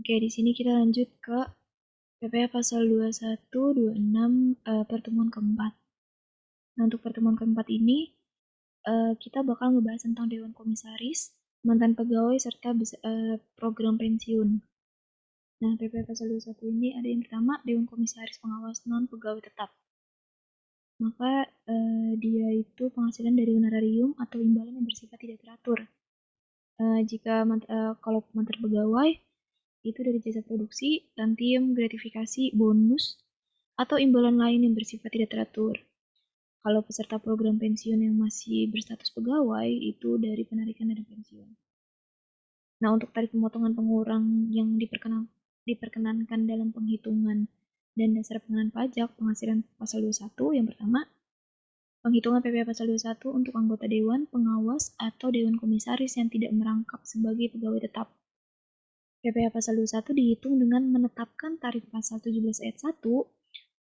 Oke, di sini kita lanjut ke PPh pasal 21, 26, pertemuan keempat. Nah, untuk pertemuan keempat ini, kita bakal ngebahas tentang Dewan Komisaris, mantan pegawai, serta program pensiun. Nah, PPh pasal 21 ini ada yang pertama, Dewan Komisaris Pengawas Non-Pegawai Tetap. Maka dia itu penghasilan dari honorarium atau imbalan yang bersifat tidak teratur. Kalau mantan pegawai, itu dari jasa produksi, tantium, gratifikasi, bonus, atau imbalan lain yang bersifat tidak teratur. Kalau peserta program pensiun yang masih berstatus pegawai, itu dari penarikan dana pensiun. Nah, untuk tarif pemotongan pengurang yang diperkenankan dalam penghitungan dan dasar pengenaan pajak penghasilan pasal 21, yang pertama, penghitungan PPh pasal 21 untuk anggota dewan, pengawas, atau dewan komisaris yang tidak merangkap sebagai pegawai tetap. PPh pasal 21 dihitung dengan menetapkan tarif pasal 17 ayat 1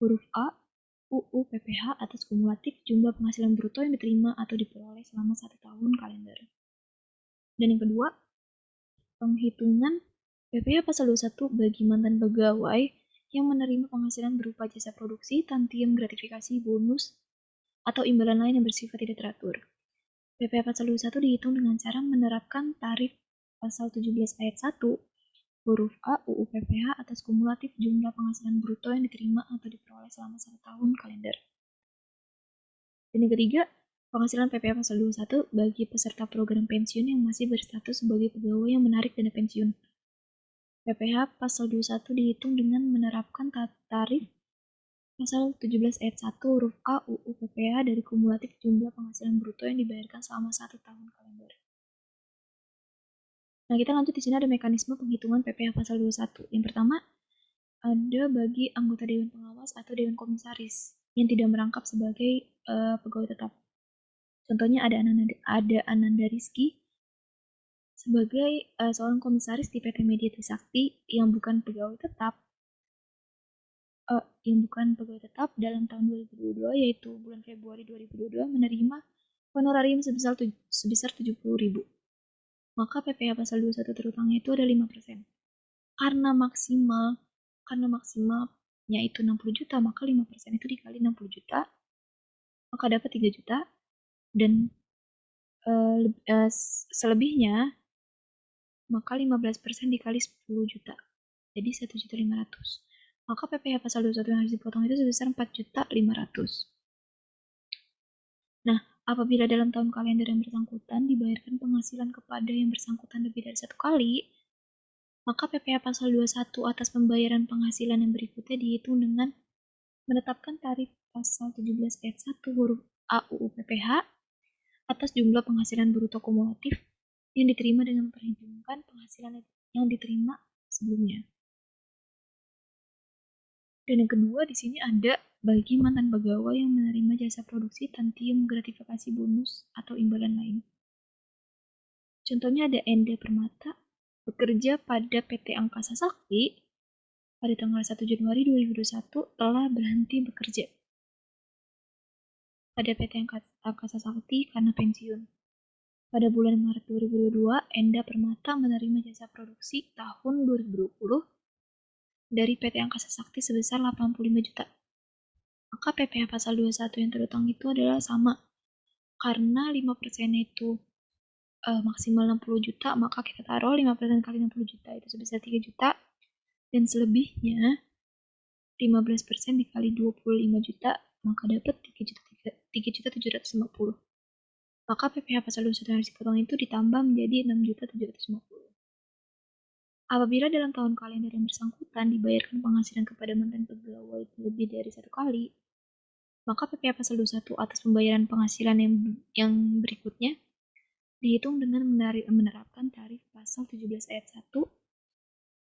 huruf A UU PPh atas kumulatif jumlah penghasilan bruto yang diterima atau diperoleh selama 1 tahun kalender. Dan yang kedua, penghitungan PPh pasal 21 bagi mantan pegawai yang menerima penghasilan berupa jasa produksi, tantium, gratifikasi, bonus, atau imbalan lain yang bersifat tidak teratur. PPh pasal 21 dihitung dengan cara menerapkan tarif pasal 17 ayat 1 huruf A UU PPh atas kumulatif jumlah penghasilan bruto yang diterima atau diperoleh selama 1 tahun kalender. Dan yang ketiga, penghasilan PPh pasal 21 bagi peserta program pensiun yang masih berstatus sebagai pegawai yang menarik dana pensiun. PPh pasal 21 dihitung dengan menerapkan tarif pasal 17 ayat 1 huruf A UU PPh dari kumulatif jumlah penghasilan bruto yang dibayarkan selama 1 tahun kalender. Nah, kita lanjut di sini ada mekanisme penghitungan PPh pasal 21. Yang pertama, ada bagi anggota Dewan Pengawas atau Dewan Komisaris yang tidak merangkap sebagai pegawai tetap. Contohnya ada Ananda Rizky sebagai seorang komisaris di PT Media Trisakti yang bukan pegawai tetap dalam tahun 2022, yaitu bulan Februari 2022 menerima honorarium sebesar 70.000. Maka PPh pasal 21 terutangnya itu ada 5%. Karena maksimalnya itu 60 juta, maka 5% itu dikali 60 juta, maka dapat 3 juta, dan selebihnya, maka 15% dikali 10 juta, jadi 1.500.000. Maka PPh pasal 21 yang harus dipotong itu sebesar 4.500.000. Nah, apabila dalam tahun kalender yang bersangkutan dibayarkan penghasilan kepada yang bersangkutan lebih dari 1 kali, maka PPh pasal 21 atas pembayaran penghasilan yang berikutnya dihitung dengan menetapkan tarif pasal 17 ayat 1 huruf A UU PPh atas jumlah penghasilan bruto kumulatif yang diterima dengan memperhitungkan penghasilan yang diterima sebelumnya. Dan yang kedua, di sini ada bagi mantan pegawai yang menerima jasa produksi, tantium, gratifikasi, bonus, atau imbalan lain. Contohnya ada Enda Permata, bekerja pada PT Angkasa Sakti pada tanggal 1 Januari 2021 telah berhenti bekerja pada PT Angkasa Sakti karena pensiun. Pada bulan Maret 2022, Enda Permata menerima jasa produksi tahun 2020 dari PT Angkasa Sakti sebesar 85 juta. Maka PPh pasal 21 yang terutang itu adalah sama. Karena 5% itu maksimal 60 juta, maka kita taruh 5% kali 60 juta itu sebesar 3 juta. Dan selebihnya 15% dikali 25 juta, maka dapat 3.750. Maka PPh pasal 21 yang harus dipotong itu ditambah menjadi 6.750. Apabila dalam tahun kalender yang bersangkutan dibayarkan penghasilan kepada mantan pegawai lebih dari 1 kali, maka PPh pasal 21 atas pembayaran penghasilan yang berikutnya dihitung dengan menerapkan tarif pasal 17 ayat 1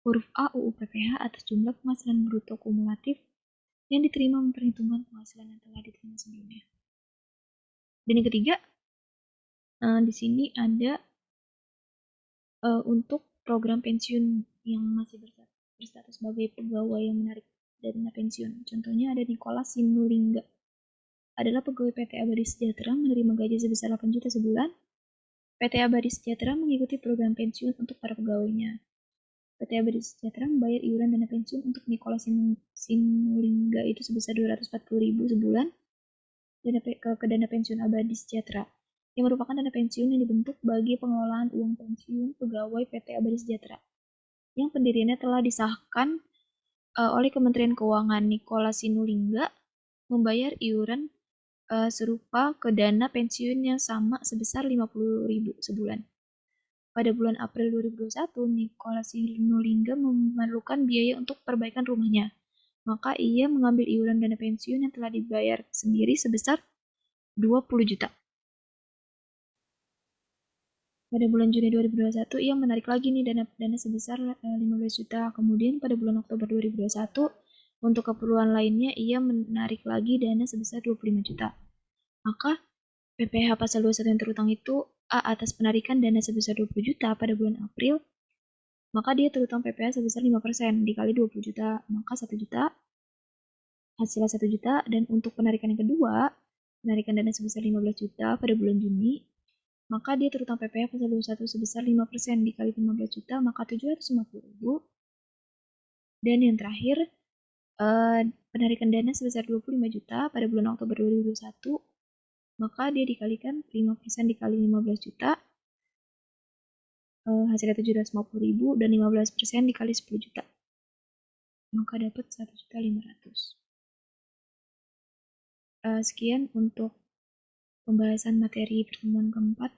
huruf A UU PPh atas jumlah penghasilan bruto kumulatif yang diterima memperhitungkan penghasilan yang telah diterima sebelumnya. Dan yang ketiga, di sini ada untuk program pensiun yang masih berstatus sebagai pegawai yang menarik dana pensiun. Contohnya ada Nicholas Sinulinga, adalah pegawai PT Abadi Sejahtera menerima gaji sebesar 8 juta sebulan. PT Abadi Sejahtera mengikuti program pensiun untuk para pegawainya. PT Abadi Sejahtera membayar iuran dana pensiun untuk Nikola Sinulinga itu sebesar 240.000 sebulan ke dana pensiun Abadi Sejahtera, yang merupakan dana pensiun yang dibentuk bagi pengelolaan uang pensiun pegawai PT Abadi Sejahtera, yang pendiriannya telah disahkan oleh Kementerian Keuangan. Nikola Sinulinga membayar iuran serupa ke dana pensiun yang sama sebesar 50.000 sebulan. Pada bulan April 2021, Nikola Sinulinga memerlukan biaya untuk perbaikan rumahnya. Maka ia mengambil iuran dana pensiun yang telah dibayar sendiri sebesar 20 juta. Pada bulan Juni 2021, ia menarik lagi nih dana sebesar 15 juta. Kemudian pada bulan Oktober 2021, untuk keperluan lainnya, ia menarik lagi dana sebesar 25 juta. Maka PPh pasal 21 yang terutang itu A. Atas penarikan dana sebesar 20 juta pada bulan April, maka dia terutang PPh sebesar 5% dikali 20 juta, maka 1 juta, hasilnya 1 juta. Dan untuk penarikan yang kedua, penarikan dana sebesar 15 juta pada bulan Juni, maka dia terutang PPh pasal 21 sebesar 5% dikali 15 juta, maka 750.000. Dan yang terakhir, penarikan dana sebesar 25 juta pada bulan Oktober 2021, maka dia dikalikan 5% dikali 15 juta, hasilnya 750.000, dan 15% dikali 10 juta, maka dapat 1.500.000. Sekian untuk pembahasan materi pertemuan keempat.